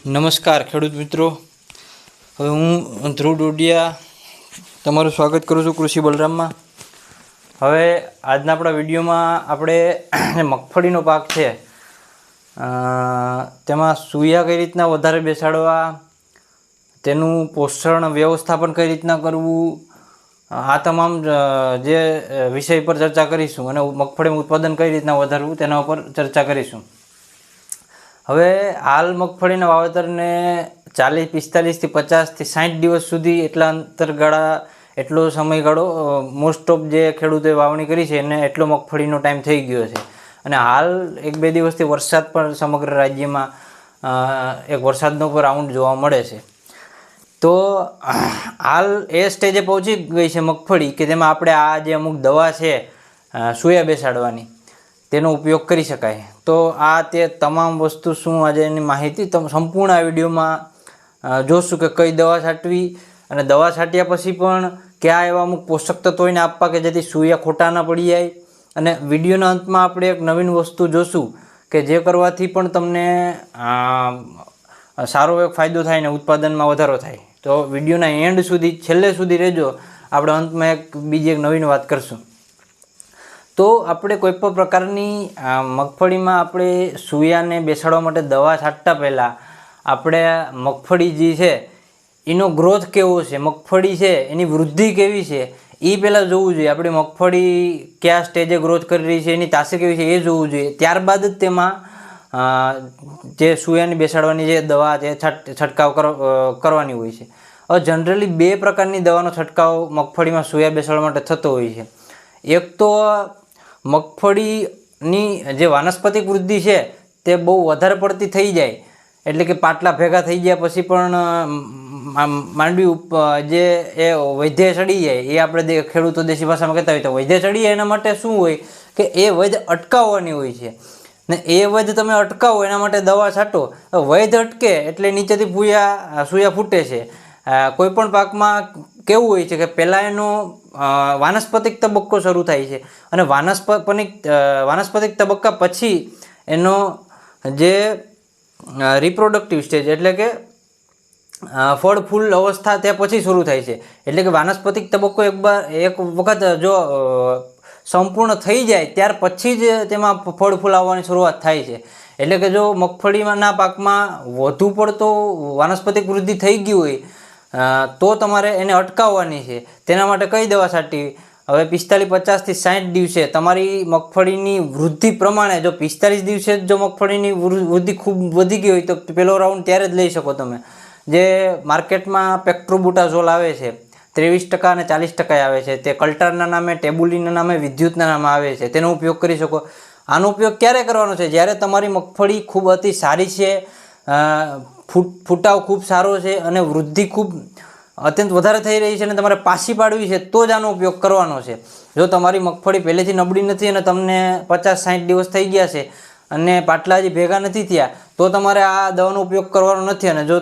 નમસ્કાર ખેડૂત મિત્રો, હવે હું ધ્રુવ ડોડિયા તમારું સ્વાગત કરું છું કૃષિ બલરામમાં। હવે આજના આપણા વિડીયોમાં આપણે મગફળીનો પાક છે તેમાં સૂયા કઈ રીતના વધારે બેસાડવા, તેનું પોષણ વ્યવસ્થાપન કઈ રીતના કરવું, આ તમામ જે વિષય પર ચર્ચા કરીશું અને મગફળીનું ઉત્પાદન કઈ રીતના વધારવું તેના ઉપર ચર્ચા કરીશું। હવે હાલ મગફળીના વાવેતરને 40, 45 થી 50 થી 60 દિવસ સુધી એટલા અંતરગાળા એટલો સમયગાળો મોસ્ટ ઓફ જે ખેડૂતોએ વાવણી કરી છે એને એટલો મગફળીનો ટાઈમ થઈ ગયો છે અને હાલ 1-2 દિવસથી વરસાદ પણ સમગ્ર રાજ્યમાં એક વરસાદનો પર રાઉન્ડ જોવા મળે છે। તો હાલ એ સ્ટેજે પહોંચી ગઈ છે મગફળી કે તેમાં આપણે આ જે અમુક દવા છે સૂયા બેસાડવાની તેનો ઉપયોગ કરી શકાય। તો આ તે તમામ વસ્તુ શું આજે એની માહિતી સંપૂર્ણ આ વિડીયોમાં જોશું કે કઈ દવા છાંટવી અને દવા છાંટ્યા પછી પણ કયા એવા અમુક પોષક તત્વોને આપવા કે જેથી સૂયા ખોટા ના પડી જાય। અને વિડીયોના અંતમાં આપણે એક નવીન વસ્તુ જોશું કે જે કરવાથી પણ તમને સારો એક ફાયદો થાય ને ઉત્પાદનમાં વધારો થાય। તો વિડીયોના એન્ડ સુધી છેલ્લે સુધી રહેજો, આપણે અંતમાં બીજી એક નવીન વાત કરશું। તો આપણે કોઈ પણ પ્રકારની મગફળીમાં આપણે સૂયાને બેસાડવા માટે દવા છાંટતા પહેલાં આપણે મગફળી જે છે એનો ગ્રોથ કેવો છે, મગફળી છે એની વૃદ્ધિ કેવી છે એ પહેલાં જોવું જોઈએ। આપણે મગફળી કયા સ્ટેજે ગ્રોથ કરી રહી છે, એની તાસીર કેવી છે એ જોવું જોઈએ, ત્યારબાદ જ તેમાં જે સૂયાને બેસાડવાની જે દવા છે છંટકાવ કરવાની હોય છે। હવે જનરલી 2 પ્રકારની દવાનો છંટકાવ મગફળીમાં સૂયા બેસાડવા માટે થતો હોય છે। એક તો મગફળીની જે વાનસ્પતિક વૃદ્ધિ છે તે બહુ વધારે પડતી થઈ જાય, એટલે કે પાટલા ભેગા થઈ ગયા પછી પણ માંડવી જે એ વૈધ્ય ચડી જાય, એ આપણે ખેડૂતો દેશી ભાષામાં કહેતા હોય તો વૈધ્ય ચડી જાય, એના માટે શું હોય કે એ વૈધ અટકાવવાની હોય છે ને એ વૈધ તમે અટકાવો એના માટે દવા છાંટો, વૈધ અટકે એટલે નીચેથી સૂયા ફૂટે છે। કોઈ પણ પાકમાં કેવું હોય છે કે પહેલાં એનો વાનસ્પતિક તબક્કો શરૂ થાય છે અને વાનસ્પતિક તબક્કા પછી એનો જે રિપ્રોડક્ટિવ સ્ટેજ એટલે કે ફળ ફૂલ અવસ્થા ત્યાં પછી શરૂ થાય છે। એટલે કે વાનસ્પતિક તબક્કો એક વખત જો સંપૂર્ણ થઈ જાય ત્યાર પછી જ તેમાં ફળ ફૂલ આવવાની શરૂઆત થાય છે। એટલે કે જો મગફળીના પાકમાં વધુ પડતો વાનસ્પતિક વૃદ્ધિ થઈ ગઈ હોય તો તમારે એને અટકાવવાની છે। તેના માટે કઈ દવા છાંટવી? હવે 45, 50 થી 60 દિવસે તમારી મગફળીની વૃદ્ધિ પ્રમાણે, જો 45 દિવસે જો મગફળીની વૃદ્ધિ ખૂબ વધી ગઈ હોય તો પહેલો રાઉન્ડ ત્યારે જ લઈ શકો તમે। જે માર્કેટમાં પેક્ટ્રોબુટાઝોલ આવે છે 23% અને 40% આવે છે, તે કલ્ટરના નામે, ટેબુલિનના નામે, વિદ્યુતના નામે આવે છે, તેનો ઉપયોગ કરી શકો। આનો ઉપયોગ ક્યારે કરવાનો છે? જ્યારે તમારી મગફળી ખૂબ અતિ સારી છે, ફૂટાવ ખૂબ સારો છે અને વૃદ્ધિ ખૂબ અત્યંત વધારે થઈ રહી છે અને તમારે પાછી પાડવી છે તો જ આનો ઉપયોગ કરવાનો છે। જો તમારી મગફળી પહેલેથી નબળી નથી અને તમને 50-60 દિવસ થઈ ગયા છે અને પાટલા હજી ભેગા નથી થયા તો તમારે આ દવાનો ઉપયોગ કરવાનો નથી। અને જો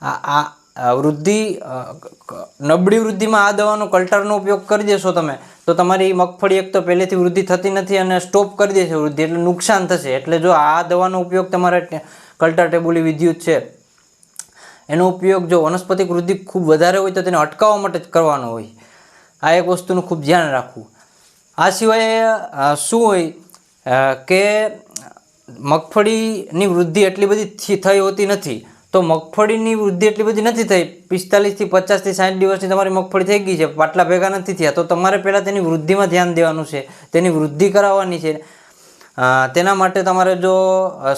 આ વૃદ્ધિ નબળી વૃદ્ધિમાં આ દવાનો કલ્ટરનો ઉપયોગ કરી દેશો તમે તો તમારી મગફળી એક તો પહેલેથી વૃદ્ધિ થતી નથી અને સ્ટોપ કરી દેશે વૃદ્ધિ, એટલે નુકસાન થશે। એટલે જો આ દવાનો ઉપયોગ તમારે કલ્ટર, ટેબુલી, વિદ્યુત છે એનો ઉપયોગ જો વનસ્પતિક વૃદ્ધિ ખૂબ વધારે હોય તો તેને અટકાવવા માટે જ કરવાનો હોય। આ એક વસ્તુનું ખૂબ ધ્યાન રાખવું। આ સિવાય શું હોય કે મગફળીની વૃદ્ધિ એટલી બધી થઈ હોતી નથી, તો મગફળીની વૃદ્ધિ એટલી બધી નથી થઈ, 45 થી 50 થી 60 દિવસની તમારી મગફળી થઈ ગઈ છે, પાટલા ભેગા નથી થયા, તો તમારે પહેલાં તેની વૃદ્ધિમાં ધ્યાન દેવાનું છે, તેની વૃદ્ધિ કરાવવાની છે। તેના માટે તમારે જો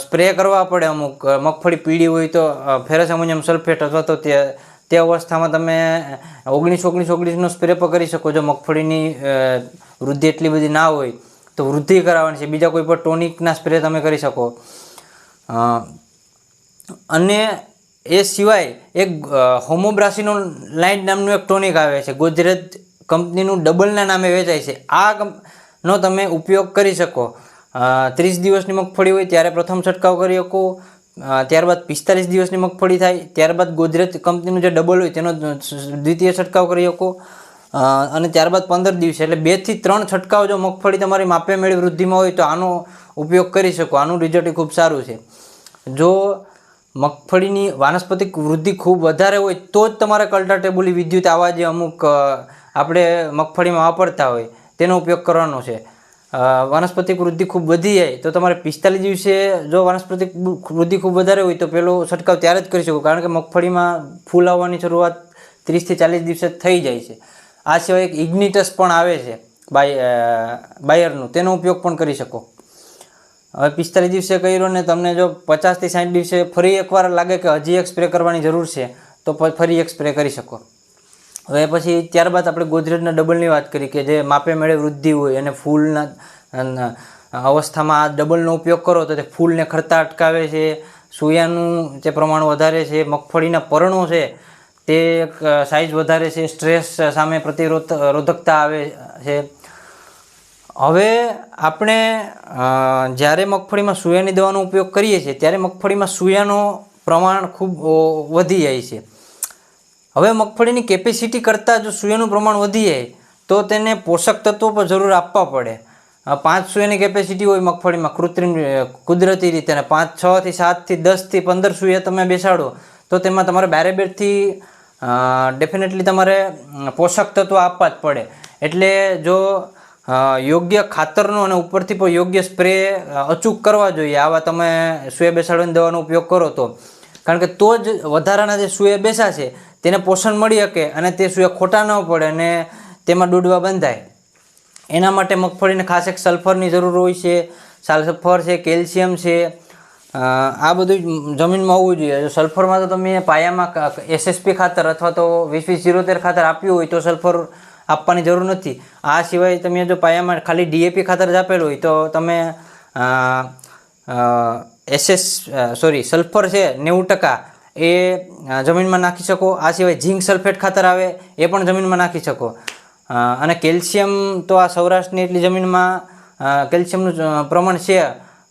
સ્પ્રે કરવા પડે, અમુક મગફળી પીળી હોય તો ફેરસ એમોનિયમ સલ્ફેટ અથવા તો તે અવસ્થામાં તમે 19-19-19નો સ્પ્રે પણ કરી શકો। જો મગફળીની વૃદ્ધિ એટલી બધી ના હોય તો વૃદ્ધિ કરાવવાની છે, બીજા કોઈ પણ ટોનિકના સ્પ્રે તમે કરી શકો। અને એ સિવાય એક હોમોબ્રાસિનો લાઇન નામનું એક ટોનિક આવે છે, ગોદરેજ કંપનીનું ડબલના નામે વેચાય છે, આનો તમે ઉપયોગ કરી શકો। 30 દિવસની મગફળી હોય ત્યારે પ્રથમ છંટકાવ કરી શકો, ત્યારબાદ 45 દિવસની મગફળી થાય ત્યારબાદ ગોદરેજ કંપનીનું જે ડબલ હોય તેનો દ્વિતીય છંટકાવ કરી શકો અને ત્યારબાદ 15 દિવસે, એટલે 2 થી 3 છંટકાવ જો મગફળી તમારી માપે મેળી વૃદ્ધિમાં હોય તો આનો ઉપયોગ કરી શકો। આનું રિઝલ્ટ ખૂબ સારું છે। જો મગફળીની વાનસ્પતિક વૃદ્ધિ ખૂબ વધારે હોય તો જ તમારે કલ્ટાટેબુલી વિદ્યુત આવા જે અમુક આપણે મગફળીમાં વાપરતા હોય તેનો ઉપયોગ કરવાનો છે. વાનસ્પતિક વૃદ્ધિ ખૂબ વધી જાય તો તમારે 45 દિવસે જો વાનસ્પતિક વૃદ્ધિ ખૂબ વધારે હોય તો પેલો છંટકાવ ત્યારે જ કરી શકો, કારણ કે મગફળીમાં ફૂલ આવવાની શરૂઆત 30 થી 40 દિવસે થઈ જાય છે. આ સિવાય એક ઇગ્નિટસ પણ આવે છે બાયરનું, તેનો ઉપયોગ પણ કરી શકો. હવે 45 દિવસે કર્યો ને તમને જો 50 થી 60 દિવસે ફરી એકવાર લાગે કે હજી એક સ્પ્રે કરવાની જરૂર છે તો ફરી એક સ્પ્રે કરી શકો. હવે પછી ત્યારબાદ આપણે ગોદરેજના ડબલની વાત કરી કે જે માપે મેળે વૃદ્ધિ હોય અને ફૂલના અવસ્થામાં આ ડબલનો ઉપયોગ કરો તો તે ફૂલને ખરતા અટકાવે છે, સોયાનું જે પ્રમાણ વધારે છે, મગફળીના પર્ણો છે તે સાઇઝ વધારે છે, સ્ટ્રેસ સામે પ્રતિરોધકતા આવે છે. હવે આપણે જ્યારે મગફળીમાં સોયાની દવાનો ઉપયોગ કરીએ છીએ ત્યારે મગફળીમાં સોયાનું પ્રમાણ ખૂબ વધી જાય છે. હવે મગફળીની કેપેસિટી કરતાં જો સોયાનું પ્રમાણ વધી જાય તો તેને પોષક તત્વો પર જરૂર આપવા પડે. 5 સોયાની કેપેસિટી હોય મગફળીમાં કુદરતી રીતે, અને 5, 6 થી 7 થી 10 થી 15 સોયા તમે બેસાડો તો તેમાં તમારે બેરેબેરથી ડેફિનેટલી તમારે પોષક તત્વો આપવા જ પડે. એટલે જો યોગ્ય ખાતરનો અને ઉપરથી પણ યોગ્ય સ્પ્રે અચૂક કરવા જોઈએ આવા તમે સોયા બેસાડવાની દવાનો ઉપયોગ કરો તો, કારણ કે તો જ વધારાના જે સોયા બેસા છે તેને પોષણ મળી શકે અને તે સોયા ખોટા ન પડે અને તેમાં ડૂડવા બંધાય. એના માટે મગફળીને ખાસ એક સલ્ફરની જરૂર હોય છે. સલ્ફર છે, કેલ્શિયમ છે, આ બધું જમીનમાં હોવું જોઈએ. સલ્ફરમાં તો તમે પાયામાં SSP ખાતર અથવા તો 20-20-73 ખાતર આપ્યું હોય તો સલ્ફર આપવાની જરૂર નથી. આ સિવાય તમે જો પાયામાં ખાલી DAP ખાતર જ આપેલું હોય તો તમે સલ્ફર છે 90% એ જમીનમાં નાખી શકો. આ સિવાય ઝીંક સલ્ફેટ ખાતર આવે એ પણ જમીનમાં નાખી શકો. અને કેલ્શિયમ તો આ સૌરાષ્ટ્રની એટલી જમીનમાં કેલ્શિયમનું પ્રમાણ છે,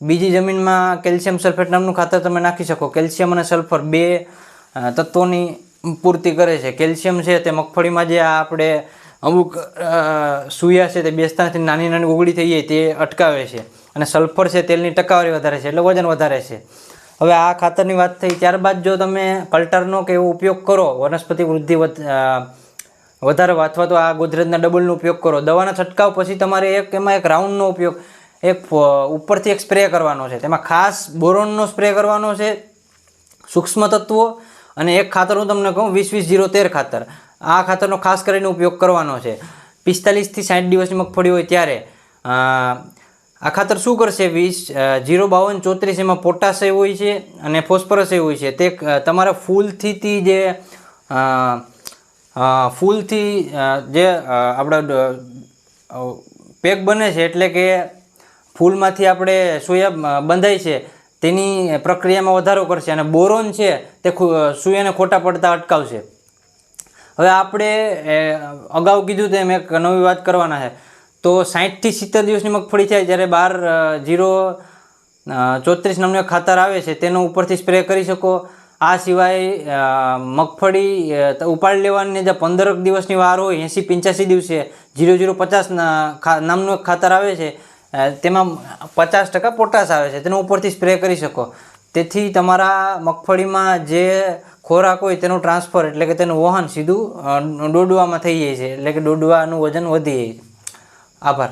બીજી જમીનમાં કેલ્શિયમ સલ્ફેટ નામનું ખાતર તમે નાખી શકો. કેલ્શિયમ અને સલ્ફર બે તત્વોની પૂર્તિ કરે છે. કેલ્શિયમ છે તે મગફળીમાં જે આપણે અમુક સોયા છે તે બેસતાથી નાની નાની ઓગળી થઈ જાય તે અટકાવે છે, અને સલ્ફર છે તેલની ટકાવારી વધારે છે એટલે વજન વધારે છે. હવે આ ખાતરની વાત થઈ. ત્યારબાદ જો તમે કલ્ટરનો કે એવો ઉપયોગ કરો, વનસ્પતિ વૃદ્ધિ વધારે અથવા તો આ ગોદરેજના ડબલનો ઉપયોગ કરો, દવાના છંટકાવ પછી તમારે એમાં એક રાઉન્ડનો ઉપયોગ ઉપરથી એક સ્પ્રે કરવાનો છે. તેમાં ખાસ બોરોનનો સ્પ્રે કરવાનો છે, સૂક્ષ્મ તત્વો, અને એક ખાતર હું તમને કહું 20-20-0-13 ખાતર. આ ખાતરનો ખાસ કરીને ઉપયોગ કરવાનો છે. 45 થી 60 દિવસની મગફળી હોય ત્યારે આ ખાતર શું કરશે, 0-52-34 એમાં પોટાશ હોય છે અને ફોસ્ફરસ હોય છે. તે તમારા ફૂલથી જે આપણા પેક બને છે, એટલે કે ફૂલમાંથી આપણે સોયા બંધાય છે તેની પ્રક્રિયામાં વધારો કરશે, અને બોરોન છે તે સોયાને ખોટા પડતા અટકાવશે. હવે આપણે અગાઉ કીધું તેમ એક નવી વાત કરવાના છે. તો 60 થી 70 દિવસની મગફળી થાય ત્યારે 12-0-34 નામનું ખાતર આવે છે તેનો ઉપરથી સ્પ્રે કરી શકો. આ સિવાય મગફળી ઉપાડી લેવાની જે 15 દિવસની વાર હોય, 80-85 દિવસે 0-0-50 નામનું એક ખાતર આવે છે, તેમાં 50% પોટાશ આવે છે, તેનો ઉપરથી સ્પ્રે કરી શકો. તેથી તમારા મગફળીમાં જે ખોરાક હોય તેનું ટ્રાન્સફર એટલે કે તેનું વહન સીધું ડોડવામાં થઈ જાય છે, એટલે કે ડોડવાનું વજન વધી જાય છે. આભાર.